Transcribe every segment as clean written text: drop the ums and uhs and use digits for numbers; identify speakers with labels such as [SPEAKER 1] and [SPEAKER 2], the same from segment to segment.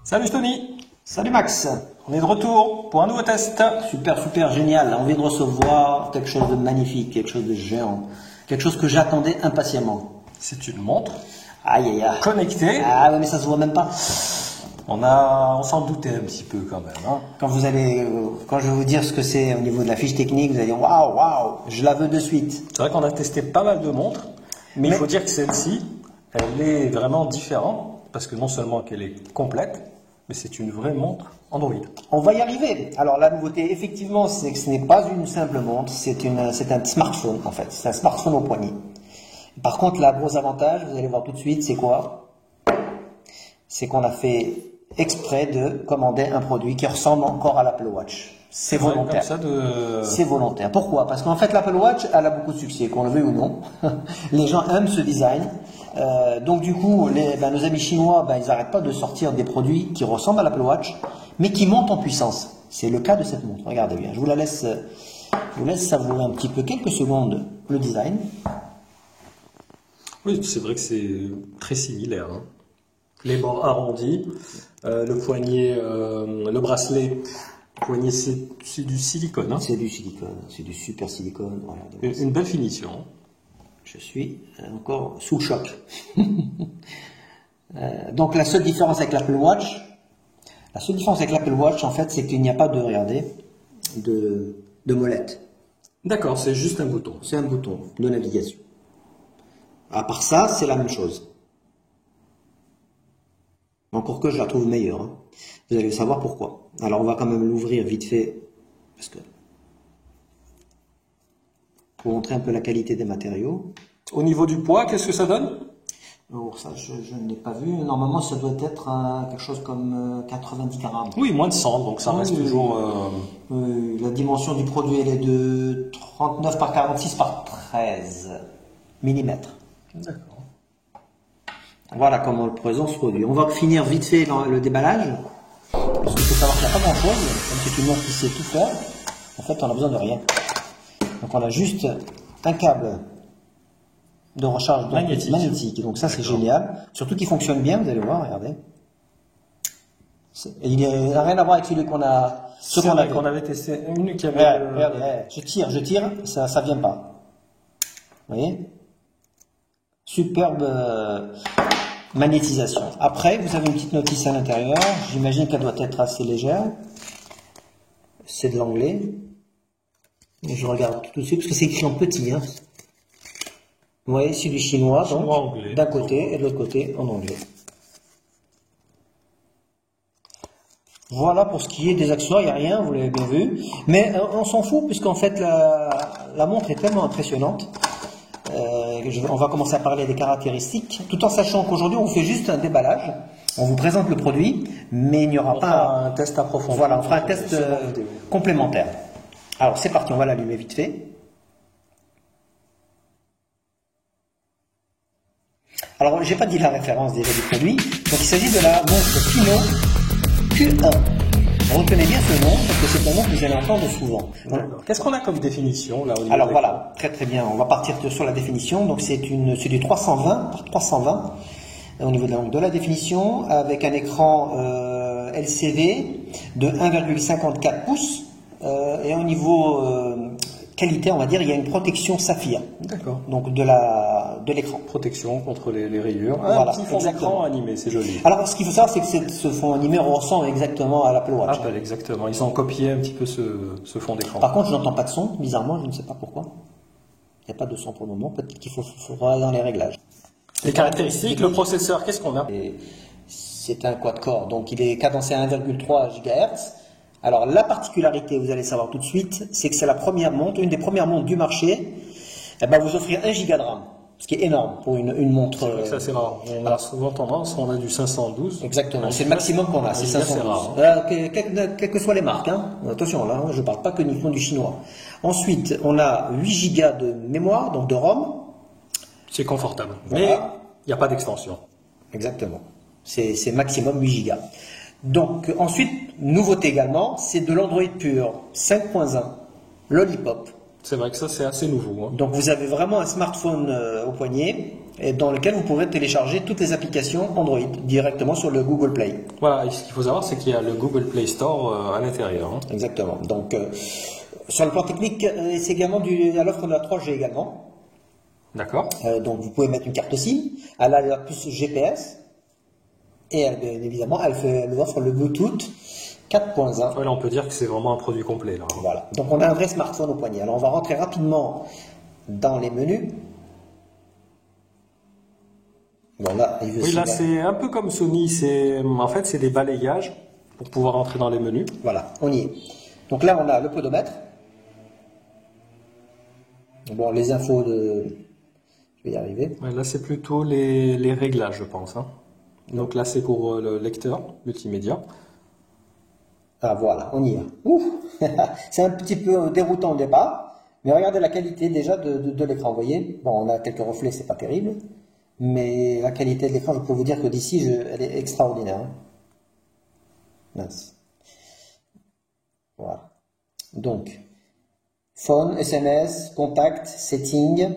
[SPEAKER 1] Salut Tony,
[SPEAKER 2] Salut Max,
[SPEAKER 1] on est de retour pour un nouveau test.
[SPEAKER 2] super génial, on vient de recevoir quelque chose de magnifique, quelque chose de géant, quelque chose que j'attendais impatiemment.
[SPEAKER 1] C'est une montre
[SPEAKER 2] Aïe aïe aïe.
[SPEAKER 1] connectée.
[SPEAKER 2] Ah ouais, mais ça se voit même pas.
[SPEAKER 1] On s'en doutait un petit peu quand même. Hein.
[SPEAKER 2] Quand je vais vous dire ce que c'est au niveau de la fiche technique, vous allez dire waouh, je la veux de suite.
[SPEAKER 1] C'est vrai qu'on a testé pas mal de montres, mais il faut dire que celle-ci, elle est vraiment différente parce que non seulement qu'elle est complète, mais c'est une vraie montre Android.
[SPEAKER 2] On va y arriver. Alors la nouveauté, effectivement, c'est que ce n'est pas une simple montre, c'est un smartphone en fait. C'est un smartphone au poignet. Par contre, le gros avantage, vous allez voir tout de suite, c'est quoi? C'est qu'on a fait exprès de commander un produit qui ressemble encore à l'Apple Watch. C'est volontaire. C'est volontaire. Pourquoi? Parce qu'en fait, l'Apple Watch, elle a beaucoup de succès, qu'on le veuille ou non. Les gens aiment ce design. Donc du coup, nos amis chinois, ils n'arrêtent pas de sortir des produits qui ressemblent à l'Apple Watch, mais qui montent en puissance. C'est le cas de cette montre. Regardez bien. Je vous laisse savourer un petit peu, quelques secondes, le design.
[SPEAKER 1] Oui, c'est vrai que c'est très similaire. Hein. Les bords arrondis, le poignet, le bracelet, le poignet c'est du silicone. Hein.
[SPEAKER 2] C'est du silicone, c'est du super silicone. Regardez.
[SPEAKER 1] Une belle finition.
[SPEAKER 2] Je suis encore sous le choc. Donc la seule différence avec l'Apple Watch, en fait, c'est qu'il n'y a pas de molette.
[SPEAKER 1] D'accord, c'est juste un bouton.
[SPEAKER 2] C'est un bouton de navigation. À part ça, c'est la même chose. Encore que je la trouve meilleure. Hein. Vous allez savoir pourquoi. Alors on va quand même l'ouvrir vite fait, parce que pour montrer un peu la qualité des matériaux.
[SPEAKER 1] Au niveau du poids, qu'est-ce que ça donne?
[SPEAKER 2] Alors ça, je ne l'ai pas vu. Normalement, ça doit être quelque chose comme 90 grammes.
[SPEAKER 1] Oui, moins de 100, donc ça reste toujours...
[SPEAKER 2] La dimension du produit, elle est de 39 par 46 par 13 mm.
[SPEAKER 1] D'accord.
[SPEAKER 2] Voilà comment le présente ce produit. On va finir vite fait le déballage. Parce qu'il faut savoir qu'il n'y a pas grand-chose. Comme c'est une montre qui sait tout faire, en fait, on a besoin de rien. Donc on a juste un câble de recharge magnétique. Donc ça, c'est génial. Surtout qu'il fonctionne bien, vous allez voir, regardez. Il n'a rien à voir avec celui qu'on
[SPEAKER 1] avait testé. Une qui avait...
[SPEAKER 2] Regardez, je tire, ça vient pas. Vous voyez? Superbe magnétisation. Après, vous avez une petite notice à l'intérieur. J'imagine qu'elle doit être assez légère. C'est de l'anglais. Je regarde tout de suite parce que c'est écrit en petit. Hein. Vous voyez, c'est du chinois, d'un côté et de l'autre côté en anglais. Voilà pour ce qui est des accessoires, il n'y a rien, vous l'avez bien vu. Mais on s'en fout puisqu'en fait la montre est tellement impressionnante. On va commencer à parler des caractéristiques, tout en sachant qu'aujourd'hui on vous fait juste un déballage, on vous présente le produit, mais il n'y aura pas
[SPEAKER 1] un test approfondi.
[SPEAKER 2] Voilà, on fera un test complémentaire. Alors c'est parti, on va l'allumer vite fait. Alors j'ai pas dit la référence déjà du produit, donc il s'agit de la montre Pino Q1. Retenez bien ce nom, parce que c'est un nom que vous allez entendre souvent.
[SPEAKER 1] Qu'est-ce qu'on a comme définition là au niveau?
[SPEAKER 2] Alors voilà, très bien, on va partir sur la définition. Donc c'est du 320 par 320 au niveau de la définition, avec un écran LCD de 1,54 pouces et au niveau qualité, on va dire, il y a une protection saphir.
[SPEAKER 1] D'accord.
[SPEAKER 2] Donc de l'écran.
[SPEAKER 1] Protection contre les rayures.
[SPEAKER 2] Voilà,
[SPEAKER 1] un petit fond d'écran animé, c'est joli.
[SPEAKER 2] Alors ce qu'il faut savoir, c'est que ce fond animé ressemble exactement à l'Apple Watch.
[SPEAKER 1] Apple, exactement. Ils ont copié un petit peu ce fond d'écran.
[SPEAKER 2] Par contre, je n'entends pas de son, bizarrement, je ne sais pas pourquoi. Il n'y a pas de son pour le moment, peut-être qu'il faudra aller dans les réglages.
[SPEAKER 1] Les caractéristiques, le processeur, qu'est-ce qu'on a?
[SPEAKER 2] C'est un quad-core, donc il est cadencé à 1,3 GHz. Alors la particularité, vous allez savoir tout de suite, c'est que c'est la première montre, une des premières montres du marché, vous offrir 1 Go de RAM, ce qui est énorme pour une montre.
[SPEAKER 1] Ça c'est rare. On a souvent tendance, on a du 512.
[SPEAKER 2] Exactement, c'est le maximum qu'on a, c'est 512. Quelles que soient les marques, hein. Attention là, je ne parle pas que uniquement du chinois. Ensuite, on a 8 Go de mémoire, donc de ROM.
[SPEAKER 1] C'est confortable,
[SPEAKER 2] voilà.
[SPEAKER 1] mais il n'y a pas d'extension.
[SPEAKER 2] Exactement, c'est maximum 8 Go. Donc ensuite, nouveauté également, c'est de l'Android pur 5.1 Lollipop
[SPEAKER 1] C'est vrai que ça, c'est assez nouveau. Hein.
[SPEAKER 2] Donc vous avez vraiment un smartphone au poignet et dans lequel vous pourrez télécharger toutes les applications Android directement sur le Google Play.
[SPEAKER 1] Voilà, et ce qu'il faut savoir, c'est qu'il y a le Google Play Store à l'intérieur. Hein.
[SPEAKER 2] Exactement. Donc sur le plan technique, c'est également à l'offre de la 3G également.
[SPEAKER 1] D'accord.
[SPEAKER 2] Donc vous pouvez mettre une carte SIM, elle a la puce GPS et bien évidemment elle offre le Bluetooth 4.1.
[SPEAKER 1] Ouais, là, on peut dire que c'est vraiment un produit complet. Là.
[SPEAKER 2] Voilà. Donc on a un vrai smartphone au poignet. Alors on va rentrer rapidement dans les menus. Bon, là,
[SPEAKER 1] oui, là c'est un peu comme Sony. En fait, c'est des balayages pour pouvoir entrer dans les menus.
[SPEAKER 2] Voilà, on y est. Donc là, on a le podomètre. Bon, les infos de... Je vais y arriver.
[SPEAKER 1] Ouais, là, c'est plutôt les réglages, je pense. Hein. Donc là, c'est pour le lecteur multimédia.
[SPEAKER 2] Ah voilà, on y est. Ouf. C'est un petit peu déroutant au départ, mais regardez la qualité déjà de l'écran, vous voyez. Bon, on a quelques reflets, c'est pas terrible, mais la qualité de l'écran, je peux vous dire que d'ici, elle est extraordinaire. Hein. Mince. Voilà. Donc, phone, SMS, contact, setting.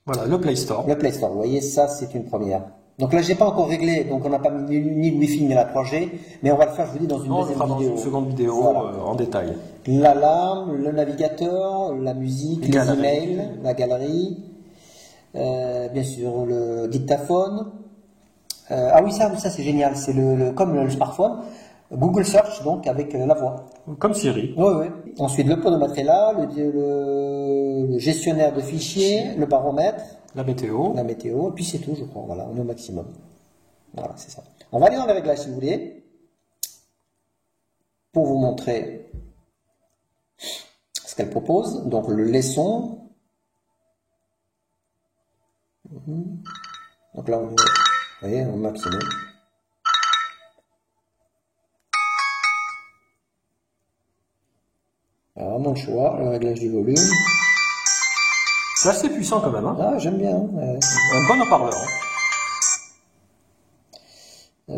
[SPEAKER 1] Voilà, le Play Store.
[SPEAKER 2] Le Play Store, vous voyez, ça c'est une première. Donc là, j'ai pas encore réglé, donc on n'a pas mis ni le Wi-Fi ni la 3G, mais on va le faire, je vous dis, dans une deuxième vidéo.
[SPEAKER 1] Dans une seconde vidéo
[SPEAKER 2] voilà.
[SPEAKER 1] En détail.
[SPEAKER 2] L'alarme, le navigateur, la musique, les emails, la galerie, bien sûr le dictaphone. Ah oui, ça c'est génial, c'est comme le smartphone, Google Search, donc avec la voix.
[SPEAKER 1] Comme Siri.
[SPEAKER 2] Oui, oui. Ensuite, le podomètre est là, le gestionnaire de fichiers, le baromètre.
[SPEAKER 1] La météo.
[SPEAKER 2] La météo, et puis c'est tout, je crois. Voilà, on est au maximum. Voilà, c'est ça. On va aller dans les réglages si vous voulez, pour vous montrer ce qu'elle propose. Donc, les sons. Donc là, on est, vous voyez, au maximum. Alors, vraiment le choix, le réglage du volume.
[SPEAKER 1] C'est assez puissant quand même. Hein.
[SPEAKER 2] Ah, j'aime bien. Hein.
[SPEAKER 1] Un bon haut-parleur. Hein.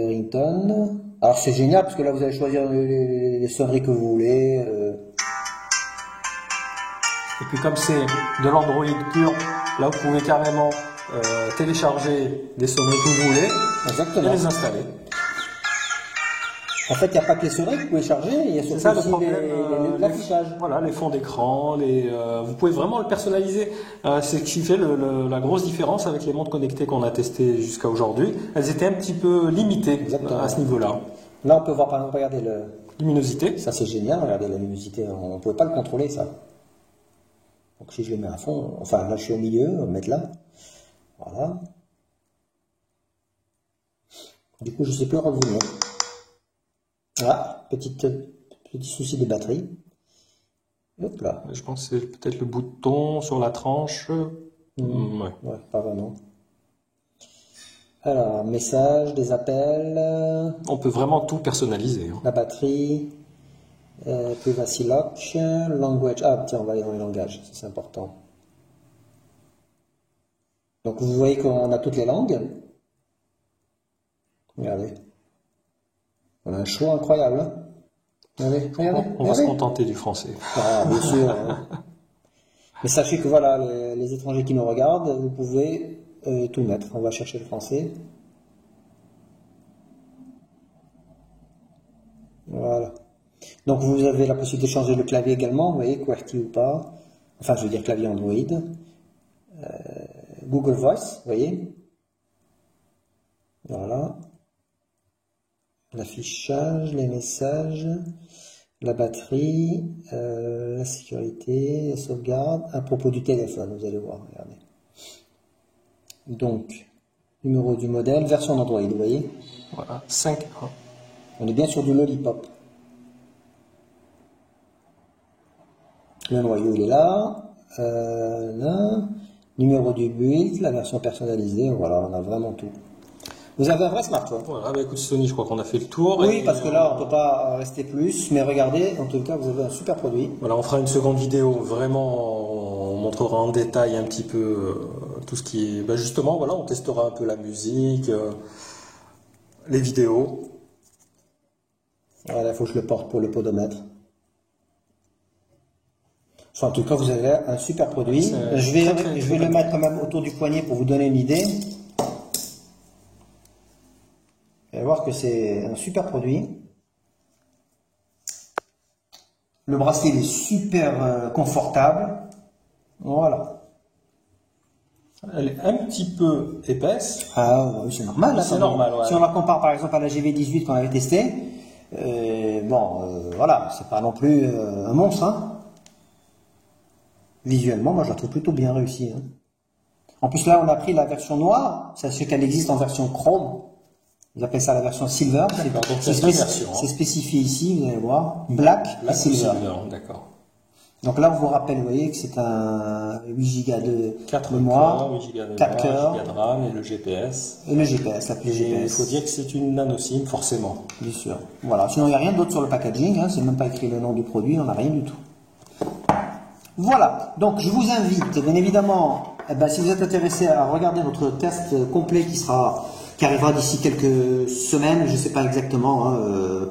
[SPEAKER 2] Ringtone. Alors c'est génial parce que là vous allez choisir les sonneries que vous voulez.
[SPEAKER 1] Et puis comme c'est de l'Android pur, là vous pouvez carrément télécharger des sonneries que vous voulez.
[SPEAKER 2] Exactement.
[SPEAKER 1] Et les installer.
[SPEAKER 2] En fait, il n'y a pas que les sonneries que vous pouvez charger, il y a surtout aussi l'affichage.
[SPEAKER 1] Voilà, les fonds d'écran, vous pouvez vraiment le personnaliser. C'est ce qui fait la grosse différence avec les montres connectées qu'on a testées jusqu'à aujourd'hui. Elles étaient un petit peu limitées à ce niveau-là.
[SPEAKER 2] Là, on peut voir par exemple, regardez
[SPEAKER 1] luminosité.
[SPEAKER 2] Ça c'est génial, regardez la luminosité, on ne pouvait pas le contrôler ça. Donc si je le mets à fond, enfin là je suis au milieu, on va mettre là. Voilà. Du coup, je ne sais plus revenir. Ah, petit souci de batterie. Hop là.
[SPEAKER 1] Je pense que c'est peut-être le bouton sur la tranche.
[SPEAKER 2] Ouais, pas vraiment. Alors, message, des appels.
[SPEAKER 1] On peut vraiment tout personnaliser. Hein.
[SPEAKER 2] La batterie. Privacy lock. Language. Ah, tiens, on va aller dans les langages, c'est important. Donc, vous voyez qu'on a toutes les langues. Regardez. On a un choix incroyable. Hein. Regardez.
[SPEAKER 1] On va se contenter du français.
[SPEAKER 2] Ah, bien sûr. Hein. Mais sachez que voilà, les étrangers qui nous regardent, vous pouvez tout mettre. On va chercher le français. Voilà. Donc vous avez la possibilité de changer le clavier également, vous voyez, QWERTY ou pas. Enfin, je veux dire clavier Android. Google Voice, vous voyez. Voilà. L'affichage, les messages, la batterie, la sécurité, la sauvegarde, à propos du téléphone, vous allez voir, regardez. Donc, numéro du modèle, version d'Android, vous voyez.
[SPEAKER 1] Voilà, 5.1.
[SPEAKER 2] On est bien sur du Lollipop. Le noyau, il est là. Là. Numéro du build, la version personnalisée, voilà, on a vraiment tout. Vous avez un vrai smartphone.
[SPEAKER 1] Voilà, bah écoute Sony, je crois qu'on a fait le tour.
[SPEAKER 2] Oui, parce que là, on ne peut pas rester plus, mais regardez, en tout cas, vous avez un super produit.
[SPEAKER 1] Voilà, on fera une seconde vidéo, vraiment, on montrera en détail un petit peu tout ce qui est... Bah justement, voilà, on testera un peu la musique, les vidéos.
[SPEAKER 2] Voilà, il faut que je le porte pour le podomètre. Enfin, en tout cas, vous avez un super produit. Je vais le mettre quand même autour du poignet pour vous donner une idée. Vous allez voir que c'est un super produit. Le bracelet il est super confortable. Voilà.
[SPEAKER 1] Elle est un petit peu épaisse.
[SPEAKER 2] Ah oui, c'est normal.
[SPEAKER 1] C'est normal, ouais.
[SPEAKER 2] Si on la compare par exemple à la GV18 qu'on avait testé, voilà, c'est pas non plus un monstre. Hein. Visuellement, moi je la trouve plutôt bien réussie. Hein. En plus là, on a pris la version noire. Sachez qu'elle existe en version chrome. Ils appellent ça la version silver. C'est spécifié ici, vous allez voir. Black et silver.
[SPEAKER 1] D'accord.
[SPEAKER 2] Donc là, on vous rappelle, vous voyez, que c'est un 8 Go de
[SPEAKER 1] 4
[SPEAKER 2] mémoire,
[SPEAKER 1] 8 Go de
[SPEAKER 2] 4 cœurs,
[SPEAKER 1] 8 Go de RAM et le GPS.
[SPEAKER 2] Et le GPS, l'appli GPS.
[SPEAKER 1] Il faut dire que c'est une nano SIM, forcément.
[SPEAKER 2] Bien sûr. Voilà. Sinon, il n'y a rien d'autre sur le packaging. Hein. C'est même pas écrit le nom du produit. On n'a rien du tout. Voilà. Donc, je vous invite, bien évidemment, si vous êtes intéressé à regarder notre test complet qui arrivera d'ici quelques semaines, je ne sais pas exactement, hein,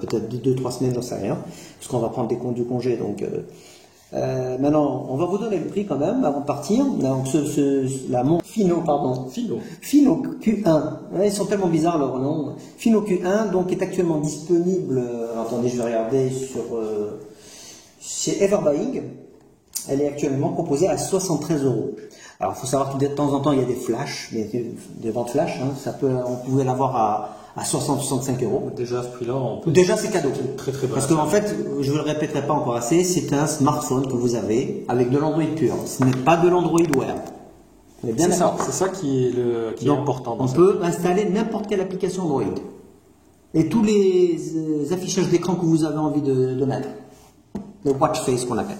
[SPEAKER 2] peut-être 2-3 semaines, j'en sais rien, parce qu'on va prendre du congé. Donc, maintenant, on va vous donner le prix quand même avant de partir. Donc, la montre Fino Q1. Ouais, ils sont tellement bizarres leurs noms. Fino Q1, donc, est actuellement disponible. Attendez, je vais regarder chez Everbuying. Elle est actuellement proposée à 73 €. Alors, il faut savoir que de temps en temps, il y a des flashs, des ventes flash. Hein. On pouvait l'avoir à 60-65 €.
[SPEAKER 1] Déjà, à ce prix-là,
[SPEAKER 2] déjà, c'est cadeau.
[SPEAKER 1] Très, très bas.
[SPEAKER 2] Parce qu'en fait, je ne le répéterai pas encore assez, c'est un smartphone que vous avez avec de l'Android pur. Ce n'est pas de l'Android Wear.
[SPEAKER 1] C'est ça qui est important.
[SPEAKER 2] On peut installer n'importe quelle application Android. Et tous les affichages d'écran que vous avez envie de mettre. Le watch face qu'on appelle.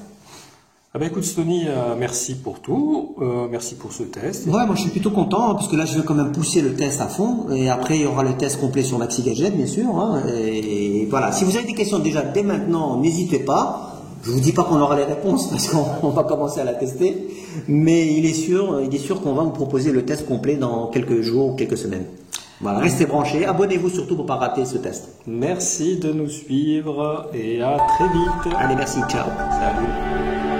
[SPEAKER 1] Ah ben écoute Sony, merci pour tout, merci pour ce test.
[SPEAKER 2] Ouais, moi je suis plutôt content, hein, parce que là je vais quand même pousser le test à fond, et après il y aura le test complet sur Maxi Gadget bien sûr, hein, et voilà. Si vous avez des questions déjà dès maintenant, n'hésitez pas. Je vous dis pas qu'on aura les réponses, parce qu'on va commencer à la tester, mais il est sûr qu'on va vous proposer le test complet dans quelques jours ou quelques semaines. Voilà, restez branchés, abonnez-vous surtout pour ne pas rater ce test.
[SPEAKER 1] Merci de nous suivre, et à très vite.
[SPEAKER 2] Allez, merci, ciao.
[SPEAKER 1] Salut.